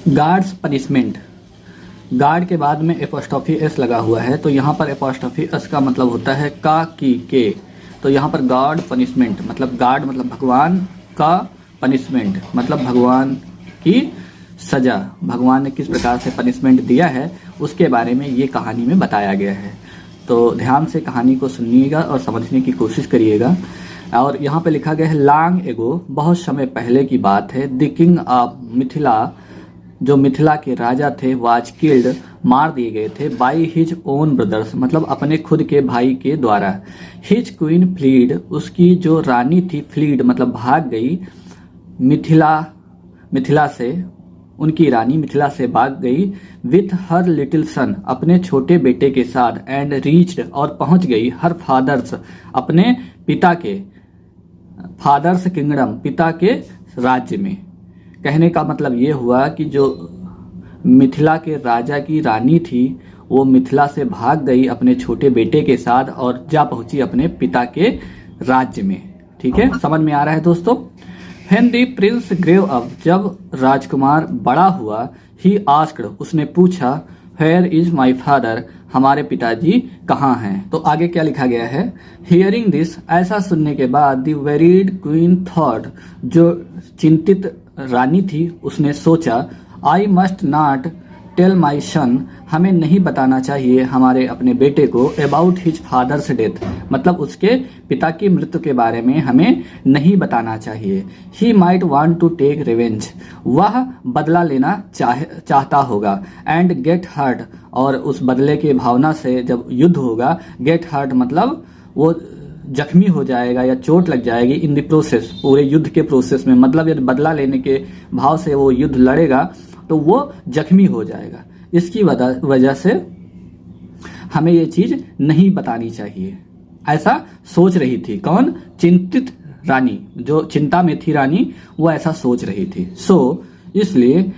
Guards punishment, guard के बाद में एपोस्ट्रोफी एस लगा हुआ है, तो यहाँ पर एपोस्ट्रोफी एस का मतलब होता है का की के। तो यहाँ पर गार्ड पनिशमेंट मतलब गार्ड मतलब भगवान का, पनिशमेंट मतलब भगवान की सजा, भगवान ने किस प्रकार से पनिशमेंट दिया है उसके बारे में ये कहानी में बताया गया है। तो ध्यान से कहानी को सुनिएगा और समझने की कोशिश करिएगा। और यहाँ पे लिखा गया है लॉन्ग एगो, बहुत समय पहले की बात है, द किंग ऑफ मिथिला, जो मिथिला के राजा थे, वाज किल्ड, मार दिए गए थे, बाई हिज ओन ब्रदर्स मतलब अपने खुद के भाई के द्वारा। हिज क्वीन फ्लीड, उसकी जो रानी थी, फ्लीड मतलब भाग गई, मिथिला से, उनकी रानी मिथिला से भाग गई, विथ हर लिटिल सन, अपने छोटे बेटे के साथ, एंड रीच्ड और पहुंच गई, हर फादर्स, अपने पिता के, फादर्स किंगडम पिता के राज्य में। कहने का मतलब ये हुआ कि जो मिथिला के राजा की रानी थी वो मिथिला से भाग गई अपने छोटे बेटे के साथ और जा पहुंची अपने पिता के राज्य में। ठीक है, समझ में आ रहा है दोस्तों। When the prince grew up, जब राजकुमार बड़ा हुआ, he asked, उसने पूछा, Where is my father, हमारे पिताजी कहाँ हैं। तो आगे क्या लिखा गया है, Hearing this, ऐसा सुनने के बाद, the worried queen thought, जो चिंतित रानी थी उसने सोचा, I must not tell my son, हमें नहीं बताना चाहिए हमारे अपने बेटे को, अबाउट हिज फादर्स डेथ मतलब उसके पिता की मृत्यु के बारे में हमें नहीं बताना चाहिए। He might want to take revenge, वह बदला लेना चाहता होगा, एंड गेट हर्ट, और उस बदले के भावना से जब युद्ध होगा, गेट हर्ट मतलब वो जख्मी हो जाएगा या चोट लग जाएगी, इन द प्रोसेस, पूरे युद्ध के प्रोसेस में, मतलब यदि बदला लेने के भाव से वो युद्ध लड़ेगा तो वो जख्मी हो जाएगा। इसकी वजह से हमें ये चीज नहीं बतानी चाहिए, ऐसा सोच रही थी कौन, चिंतित रानी, जो चिंता में थी रानी, वो ऐसा सोच रही थी। सो इसलिए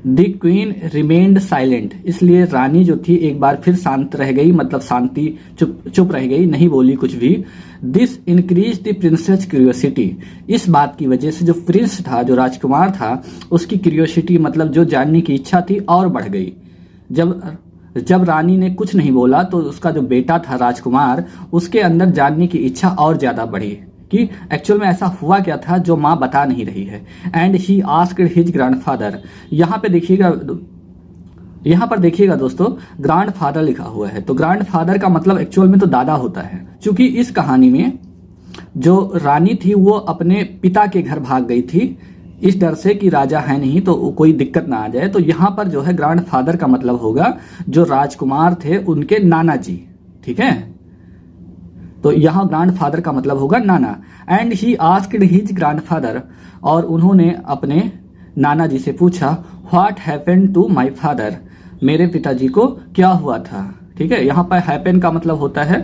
द क्वीन रिमेन्ड साइलेंट, इसलिए रानी जो थी एक बार फिर शांत रह गई, मतलब शांति चुप रह गई, नहीं बोली कुछ भी। This increase the princess curiosity, इस बात की वजह से जो प्रिंस था, जो राजकुमार था, उसकी क्यूरियोसिटी मतलब जो जानने की इच्छा थी और बढ़ गई। जब रानी ने कुछ नहीं बोला तो उसका जो बेटा था राजकुमार, उसके अंदर जानने की इच्छा और ज्यादा बढ़ी कि एक्चुअल में ऐसा हुआ क्या था जो माँ बता नहीं रही है। And he asked his grandfather, यहाँ पर देखिएगा दोस्तों, ग्रैंडफादर लिखा हुआ है, तो ग्रैंडफादर का मतलब एक्चुअल में तो दादा होता है। क्योंकि इस कहानी में जो रानी थी वो अपने पिता के घर भाग गई थी, इस डर से कि राजा है नहीं तो कोई दिक्कत ना आ जाए। तो यहाँ पर जो है ग्रैंडफादर का मतलब होगा जो राजकुमार थे उनके नाना जी। ठीक है, तो यहाँ ग्रैंडफादर का मतलब होगा नाना। And he asked his grandfather, और उन्होंने अपने नाना जी से पूछा, what happened to my father, मेरे पिताजी को क्या हुआ था। ठीक है, यहाँ पर हैपन का मतलब होता है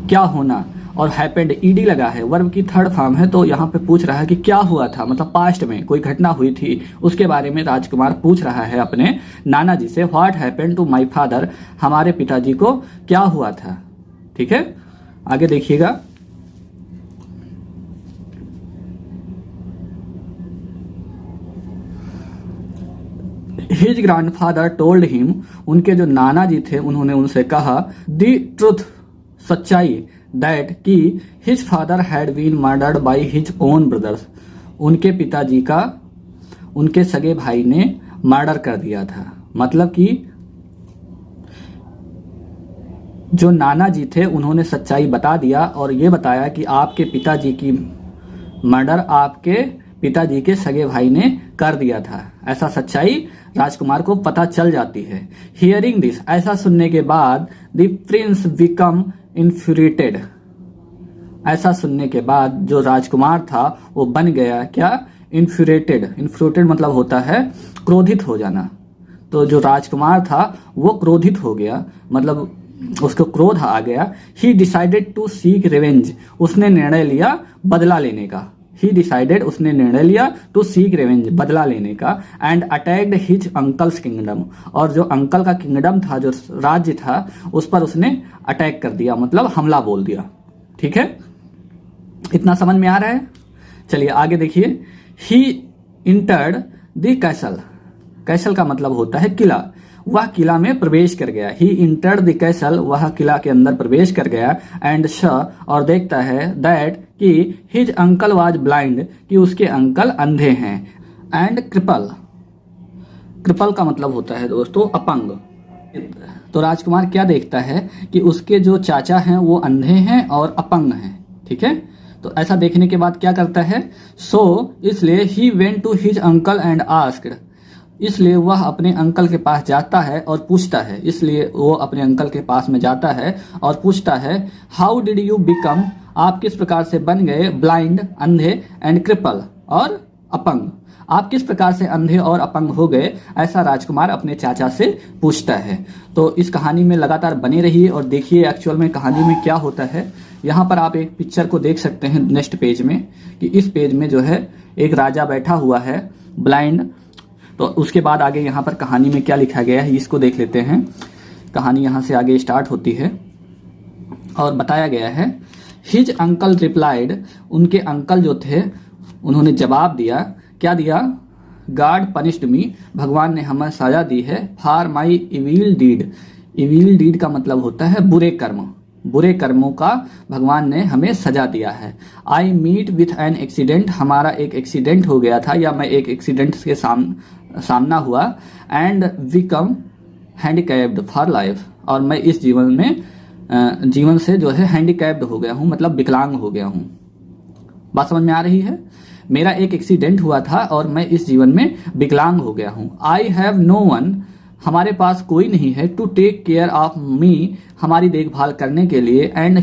क्या होना, और हैपेंड ईडी लगा है, वर्ब की थर्ड फॉर्म है, तो यहाँ पे पूछ रहा है कि क्या हुआ था, मतलब पास्ट में कोई घटना हुई थी उसके बारे में राजकुमार पूछ रहा है अपने नाना जी से, what happened to my father, हमारे पिताजी को क्या हुआ था। ठीक है, आगे देखिएगा, हिज ग्रैंडफादर टोल्ड हिम, उनके जो नाना जी थे उन्होंने उनसे कहा, द ट्रुथ, सच्चाई, दैट कि his father had been murdered by his own brothers, उनके पिताजी का उनके सगे भाई ने मर्डर कर दिया था। मतलब कि जो नाना जी थे उन्होंने सच्चाई बता दिया और ये बताया कि आपके पिताजी की मर्डर आपके पिताजी के सगे भाई ने कर दिया था, ऐसा सच्चाई राजकुमार को पता चल जाती है। हियरिंग दिस, ऐसा सुनने के बाद, द प्रिंस बिकम इन्फ्यूरेटेड, ऐसा सुनने के बाद जो राजकुमार था वो बन गया क्या, इन्फ्यूरेटेड मतलब होता है क्रोधित हो जाना। तो जो राजकुमार था वो क्रोधित हो गया, मतलब उसको क्रोध आ गया। He decided to seek revenge, उसने निर्णय लिया बदला लेने का। उसने निर्णय लिया टू सीक रिवेंज, बदला लेने का। And attacked his uncle's kingdom, और जो अंकल का किंगडम था, जो राज्य था, उस पर उसने अटैक कर दिया, मतलब हमला बोल दिया। ठीक है, इतना समझ में आ रहा है। चलिए आगे देखिए, ही इंटर्ड द कैसल, कैसल का मतलब होता है किला। वह किला में प्रवेश कर गया। ही इंटर्ड द कैसल, वह किला के अंदर प्रवेश कर गया। एंड श, और देखता है दैट कि हिज अंकल वाज ब्लाइंड, कि उसके अंकल अंधे हैं। एंड कृपल, कृपल का मतलब होता है दोस्तों अपंग। तो राजकुमार क्या देखता है कि उसके जो चाचा हैं वो अंधे हैं और अपंग हैं, ठीक है। तो ऐसा देखने के बाद क्या करता है, सो इसलिए he went to his uncle and asked, इसलिए वह अपने अंकल के पास जाता है और पूछता है, इसलिए वो अपने अंकल के पास में जाता है और पूछता है, हाउ डिड यू बिकम, आप किस प्रकार से बन गए, ब्लाइंड अंधे, एंड क्रिपल और अपंग, आप किस प्रकार से अंधे और अपंग हो गए, ऐसा राजकुमार अपने चाचा से पूछता है। तो इस कहानी में लगातार बने रहिए और देखिए एक्चुअल में कहानी में क्या होता है। यहाँ पर आप एक पिक्चर को देख सकते हैं नेक्स्ट पेज में, कि इस पेज में जो है एक राजा बैठा हुआ है ब्लाइंड। तो उसके बाद आगे यहाँ पर कहानी में क्या लिखा गया है इसको देख लेते हैं। कहानी यहाँ से आगे स्टार्ट होती है और बताया गया है, हिज अंकल रिप्लाइड, उनके अंकल जो थे उन्होंने जवाब दिया, क्या दिया, गॉड पनिश्ड मी, भगवान ने हमें सजा दी है, for my evil deed, evil deed का मतलब होता है बुरे कर्म, बुरे कर्मों का भगवान ने हमें सजा दिया है। I meet with an accident, हमारा एक एक्सीडेंट हो गया था या मैं एक एक्सीडेंट के सामना हुआ। And become handicapped for life, और मैं इस जीवन से जो है हैंडीकैप्ड हो गया हूँ, मतलब विकलांग हो गया हूँ। बात समझ में आ रही है। मेरा एक एक्सीडेंट हुआ था और मैं इस जीवन में विकलांग हो गया हूँ। आई हैव नो वन, हमारे पास कोई नहीं है, to take care of me, हमारी देखभाल करने के लिए, एंड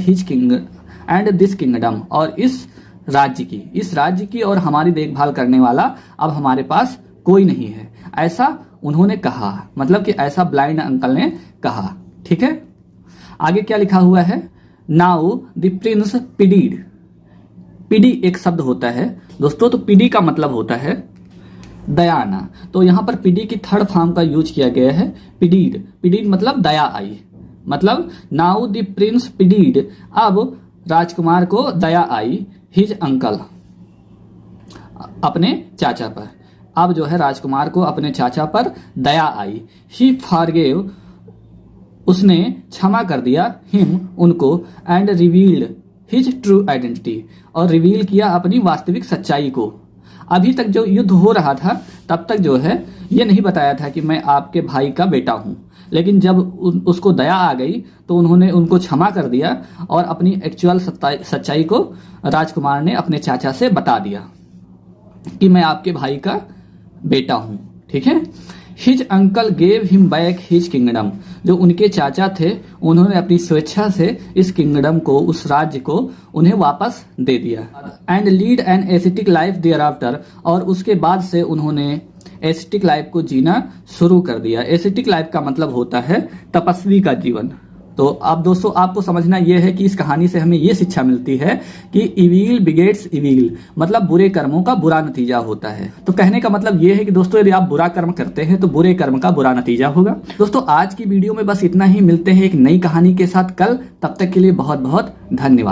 दिस किंगडम, और इस राज्य की और हमारी देखभाल करने वाला अब हमारे पास कोई नहीं है, ऐसा उन्होंने कहा, मतलब कि ऐसा ब्लाइंड अंकल ने कहा, ठीक है। आगे क्या लिखा हुआ है, नाउ द प्रिंस पिडीड, पिडी एक शब्द होता है दोस्तों, तो पिडी का मतलब होता है दयाना। तो यहाँ पर पिडी की थर्ड फॉर्म का यूज किया गया है, पिडीड, पिडीड मतलब दया आई, मतलब नाउ द प्रिंस पिडीड, अब राजकुमार को दया आई, हिज अंकल, अपने चाचा पर, अब जो है राजकुमार को अपने चाचा पर दया आई। ही फॉरगेव, उसने क्षमा कर दिया, हिम उनको, and revealed his true identity, और रिवील किया अपनी वास्तविक सच्चाई को। अभी तक जो युद्ध हो रहा था तब तक जो है ये नहीं बताया था कि मैं आपके भाई का बेटा हूं, लेकिन जब उसको दया आ गई तो उन्होंने उनको क्षमा कर दिया और अपनी एक्चुअल सच्चाई को राजकुमार ने अपने चाचा से बता दिया कि मैं आपके भाई का बेटा हूं, ठीक है। His uncle gave him back his kingdom, जो उनके चाचा थे उन्होंने अपनी स्वेच्छा से इस किंगडम को, उस राज्य को उन्हें वापस दे दिया। And lead an aesthetic life thereafter, और उसके बाद से उन्होंने एस्थेटिक लाइफ को जीना शुरू कर दिया। एस्थेटिक लाइफ का मतलब होता है तपस्वी का जीवन। तो अब दोस्तों आपको समझना यह है कि इस कहानी से हमें यह शिक्षा मिलती है कि इविल बिगेट्स इविल, मतलब बुरे कर्मों का बुरा नतीजा होता है। तो कहने का मतलब यह है कि दोस्तों यदि आप बुरा कर्म करते हैं तो बुरे कर्म का बुरा नतीजा होगा। दोस्तों आज की वीडियो में बस इतना ही, मिलते हैं एक नई कहानी के साथ कल, तब तक के लिए बहुत बहुत धन्यवाद।